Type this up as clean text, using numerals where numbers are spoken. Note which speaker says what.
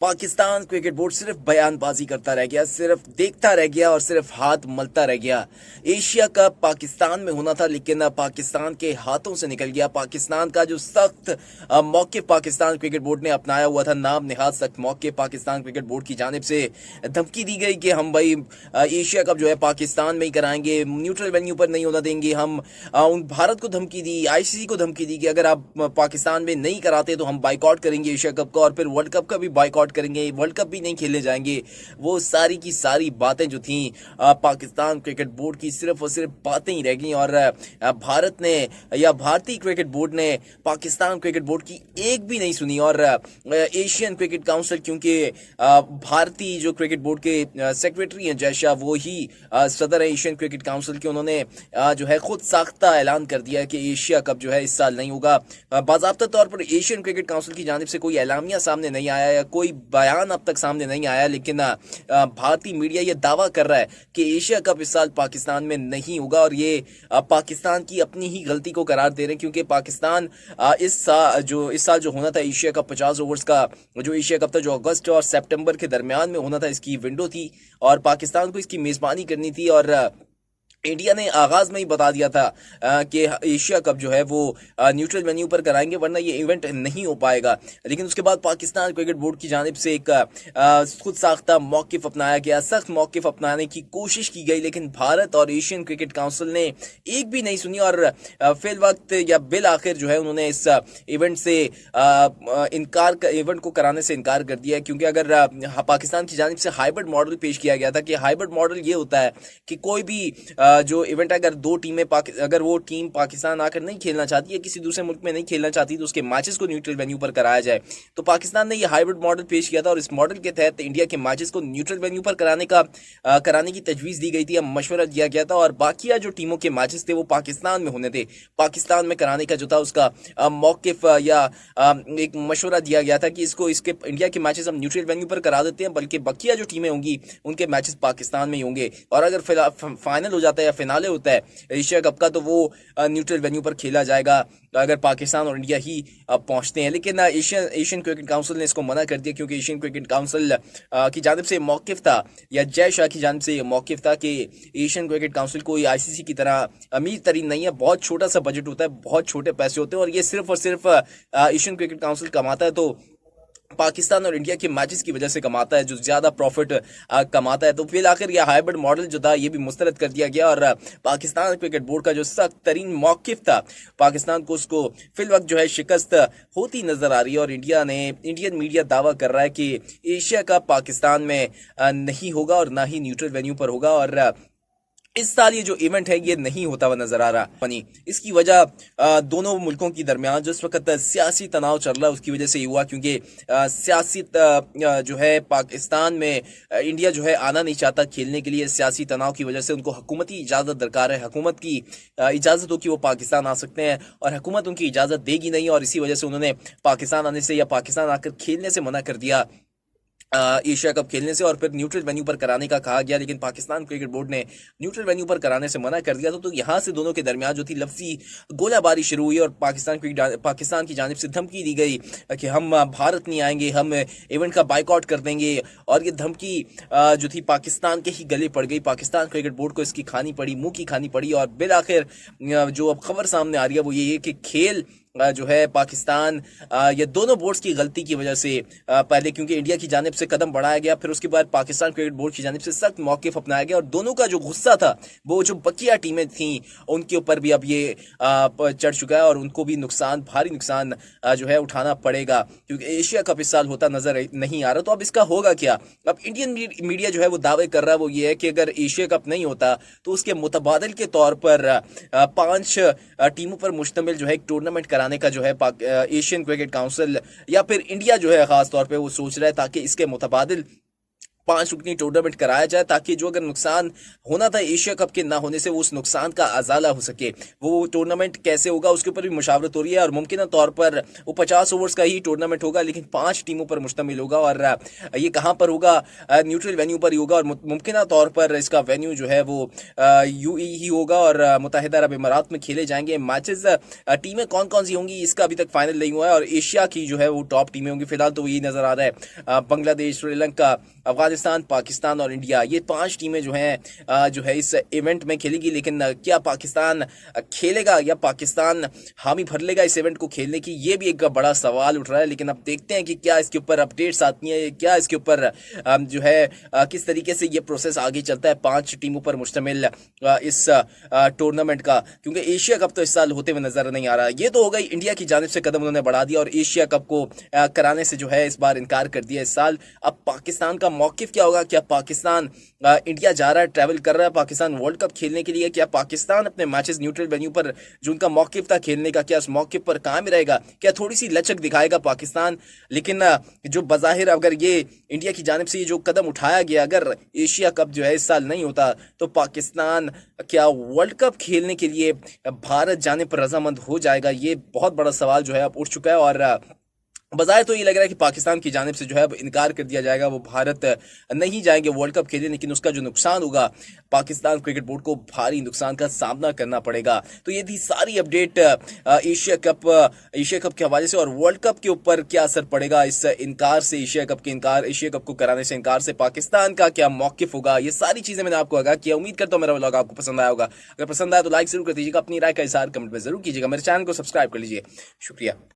Speaker 1: Pakistan cricket board सिर्फ बयानबाजी करता रह गया, सिर्फ देखता रह गया और सिर्फ हाथ मलता रह गया। एशिया कप पाकिस्तान में होना था, लेकिन पाकिस्तान के हाथों से निकल गया। पाकिस्तान का जो सख्त मौके पाकिस्तान क्रिकेट बोर्ड ने अपनाया हुआ था, नाम निहाद सख्त मौके पाकिस्तान क्रिकेट बोर्ड की जानिब से धमकी दी गई कि हम भाई एशिया कप जो है पाकिस्तान में ही कराएंगे, न्यूट्रल वेन्यू पर नहीं होना देंगे। हम उन भारत को धमकी दी, आईसीसी को धमकी दी कि अगर आप पाकिस्तान में नहीं कराते तो हम बाइकआउट करेंगे एशिया कप का, और फिर वर्ल्ड कप का भी बाइकआउट करेंगे, वर्ल्ड कप भी नहीं खेलने जाएंगे। वो सारी की सारी बातें जो थी पाकिस्तान क्रिकेट बोर्ड की सिर्फ और सिर्फ बातें ही रह गई, और भारत ने या भारतीय क्रिकेट बोर्ड ने पाकिस्तान क्रिकेट बोर्ड की एक भी नहीं सुनी। और एशियन क्रिकेट काउंसिल, क्योंकि भारतीय जो क्रिकेट बोर्ड के सेक्रेटरी हैं जय शाह, वो ही सदर है एशियन क्रिकेट काउंसिल के, उन्होंने जो है खुद साख्ता ऐलान कर दिया कि एशिया कप जो है इस साल नहीं होगा। बाकायदा तौर पर एशियन क्रिकेट काउंसिल की जानिब से कोई एलामिया सामने नहीं आया या कोई बयान अब तक सामने नहीं आया, लेकिन भारतीय मीडिया ये दावा कर रहा है कि एशिया कप इस साल पाकिस्तान में नहीं होगा, और ये पाकिस्तान की अपनी ही गलती को करार दे रहे हैं। क्योंकि पाकिस्तान इस साल जो होना था एशिया कप 50 ओवर्स का जो एशिया कप था, जो अगस्त और सितंबर के दरमियान में होना था, इसकी विंडो थी और पाकिस्तान को इसकी मेजबानी करनी थी। और इंडिया ने आगाज में ही बता दिया था कि एशिया कप जो है वो न्यूट्रल वेन्यू पर कराएंगे, वरना ये इवेंट नहीं हो पाएगा। लेकिन उसके बाद पाकिस्तान क्रिकेट बोर्ड की जानिब से एक खुद साख्ता मौकिफ अपनाया गया, सख्त मौकिफ अपनाने की कोशिश की गई, लेकिन भारत और एशियन क्रिकेट काउंसिल ने एक भी नहीं सुनी। और फिल वक्त या बिल आखिर जो है उन्होंने इस इवेंट से इवेंट को कराने से इनकार कर दिया। क्योंकि अगर पाकिस्तान की जानिब से हाइब्रिड मॉडल पेश किया गया था कि हाइब्रिड मॉडल ये होता है कि कोई भी जो इवेंट, अगर दो टीमें अगर वो टीम पाकिस्तान आकर नहीं खेलना चाहती है, किसी दूसरे मुल्क में नहीं खेलना चाहती, तो उसके मैचेस को न्यूट्रल वेन्यू पर कराया जाए। तो पाकिस्तान ने ये हाइब्रिड मॉडल पेश किया था, और इस मॉडल के तहत इंडिया के मैचेस को न्यूट्रल वेन्यू पर कराने की तजवीज दी गई थी, मशवरा दिया गया था। और बाकी जो टीमों के मैचेस थे वो पाकिस्तान में होने थे, पाकिस्तान में कराने का जो था उसका मौकिफ या एक मशवरा दिया गया था कि इसके इंडिया के मैचेस हम न्यूट्रल वेन्यू पर करा देते हैं, बल्कि बकिया जो टीमें होंगी उनके मैचेस पाकिस्तान में ही होंगे। और अगर फाइनल हो जाता है या फिनाले होता है एशिया कप का, तो वो न्यूट्रल वेन्यू पर खेला जाएगा अगर पाकिस्तान और इंडिया ही पहुंचते हैं। लेकिन एशियन क्रिकेट काउंसिल ने इसको मना कर दिया, क्योंकि एशियन क्रिकेट काउंसिल की जानिब से मौकिफ था, या जय शाह की जानिब से मौकिफ था कि एशियन क्रिकेट काउंसिल कोई आईसीसी की तरह अमीर तरीन नहीं है, बहुत छोटा सा बजट होता है, बहुत छोटे पैसे होते हैं, और ये सिर्फ और सिर्फ एशियन क्रिकेट काउंसिल कमाता है। तो पाकिस्तान और इंडिया के मैचेस की वजह से कमाता है, जो ज्यादा प्रॉफिट कमाता है। तो फिर आखिर यह हाइब्रिड मॉडल जो था ये भी मुस्तरद कर दिया गया, और पाकिस्तान क्रिकेट बोर्ड का जो सख्त तरीन मौकिफ था, पाकिस्तान को उसको फिल वक्त जो है शिकस्त होती नजर आ रही है। और इंडियन मीडिया दावा कर रहा है कि एशिया कप पाकिस्तान में नहीं होगा और ना ही न्यूट्रल वेन्यू पर होगा, और इस साल ये जो इवेंट है ये नहीं होता हुआ नजर आ रहा बनी। इसकी वजह दोनों मुल्कों के दरमियान जो इस वक्त सियासी तनाव चल रहा है उसकी वजह से हुआ, क्योंकि सियासी जो है पाकिस्तान में इंडिया जो है आना नहीं चाहता खेलने के लिए। सियासी तनाव की वजह से उनको हुकूमती इजाज़त दरकार है, हुकूमत की इजाज़त हो कि वो पाकिस्तान आ सकते हैं, और हुकूमत उनकी इजाज़त देगी नहीं, और इसी वजह से उन्होंने पाकिस्तान आने से या पाकिस्तान आकर खेलने से मना कर दिया एशिया कप खेलने से, और फिर न्यूट्रल वेन्यू पर कराने का कहा गया। लेकिन पाकिस्तान क्रिकेट बोर्ड ने न्यूट्रल वेन्यू पर कराने से मना कर दिया। तो यहाँ से दोनों के दरमियान जो थी लफ्जी गोलाबारी शुरू हुई, और पाकिस्तान की जानिब से धमकी दी गई कि हम भारत नहीं आएंगे, हम इवेंट का बाइकआउट कर देंगे। और ये धमकी जो थी पाकिस्तान के ही गले पड़ गई, पाकिस्तान क्रिकेट बोर्ड को इसकी खानी पड़ी, मुंह की खानी पड़ी। और बिल आखिर जो अब खबर सामने आ रही है वो ये है कि खेल जो है पाकिस्तान ये दोनों बोर्ड्स की गलती की वजह से पहले क्योंकि इंडिया की जानिब से कदम बढ़ाया गया, फिर उसके बाद पाकिस्तान क्रिकेट बोर्ड की जानिब से सख्त मौकिफ अपनाया गया, और दोनों का जो गुस्सा था वो जो बकिया टीमें थीं उनके ऊपर भी अब ये चढ़ चुका है, और उनको भी भारी नुकसान जो है उठाना पड़ेगा, क्योंकि एशिया कप इस साल होता नजर नहीं आ रहा। तो अब इसका होगा क्या? अब इंडियन मीडिया जो है वो दावे कर रहा है वो ये है कि अगर एशिया कप नहीं होता तो उसके मुतबादिल के तौर पर 5 टीमों पर मुश्तमिल जो है एक टूर्नामेंट कराने का जो है एशियन क्रिकेट काउंसिल या फिर इंडिया जो है खास तौर पे वो सोच रहा है, ताकि इसके मुतबादिल 5 रुकनी टूर्नामेंट कराया जाए, ताकि जो अगर नुकसान होना था एशिया कप के ना होने से, वो उस नुकसान का अजाला हो सके। वो टूर्नामेंट कैसे होगा उसके ऊपर भी मुशावरत हो रही है, और मुमकिन तौर पर वो 50 ओवर्स का ही टूर्नामेंट होगा, लेकिन 5 टीमों पर मुश्तमिल होगा। और ये कहाँ पर होगा? न्यूट्रल वेन्यू पर ही होगा, और मुमकिन तौर पर इसका वेन्यू जो है वो यूएई ही होगा, और मुत्तहिदा अरब इमारात में खेले जाएंगे मैचेस। टीमें कौन कौन सी होंगी इसका अभी तक फाइनल नहीं हुआ है, और एशिया की जो है वो टॉप टीमें होंगी। फिलहाल तो यही नजर आ रहा है, बांग्लादेश, श्रीलंका, अफगानिस्तान, पाकिस्तान और इंडिया, ये 5 टीमें जो है इस इवेंट में खेलेगी। लेकिन क्या पाकिस्तान खेलेगा या पाकिस्तान हामी भर लेगा इस इवेंट को खेलने की? ये भी एक बड़ा सवाल उठ रहा है। लेकिन अब देखते हैं कि क्या इसके ऊपर अपडेट्स आती हैं, क्या इसके ऊपर जो है किस तरीके से ये प्रोसेस आगे चलता है 5 टीमों पर मुश्तमिल इस टूर्नामेंट का, क्योंकि एशिया कप तो इस साल होते हुए नजर नहीं आ रहा। ये तो हो गई इंडिया की जानिब से कदम उन्होंने बढ़ा दिया, और एशिया कप को कराने से जो है इस बार इनकार कर दिया इस साल। अब पाकिस्तान का मौकिफ क्या होगा? क्या पाकिस्तान इंडिया जा रहा है, ट्रैवल कर रहा है पाकिस्तान वर्ल्ड कप खेलने के लिए? क्या पाकिस्तान अपने मैचेस न्यूट्रल वेन्यू पर जो उनका मौकिफ था खेलने का, क्या उस मौकिफ पर कायम रहेगा? क्या थोड़ी सी लचक दिखाएगा पाकिस्तान? लेकिन जो बज़ाहिर अगर ये इंडिया की जानिब से ये जो कदम उठाया गया, अगर एशिया कप जो है इस साल नहीं होता, तो पाकिस्तान क्या वर्ल्ड कप खेलने के लिए भारत जाने पर रजामंद हो जाएगा? ये बहुत बड़ा सवाल जो है अब उठ चुका है, और बजाय तो ये लग रहा है कि पाकिस्तान की जानिब से जो है अब इनकार कर दिया जाएगा, वो भारत नहीं जाएंगे वर्ल्ड कप खेलने। लेकिन उसका जो नुकसान होगा, पाकिस्तान क्रिकेट बोर्ड को भारी नुकसान का सामना करना पड़ेगा। तो ये थी सारी अपडेट एशिया कप के हवाले से, और वर्ल्ड कप के ऊपर क्या असर पड़ेगा इस इनकार से, एशिया कप को कराने से इनकार से पाकिस्तान का क्या मौकिफ होगा, ये सारी चीजें मैंने आपको आगाह किया। उम्मीद करता हूँ मेरा व्लॉग आपको पसंद आया होगा। अगर पसंद आया तो लाइक जरूर कर दीजिएगा, अपनी राय का इजहार कमेंट में जरूर कीजिएगा, मेरे चैनल को सब्सक्राइब कर लीजिए। शुक्रिया।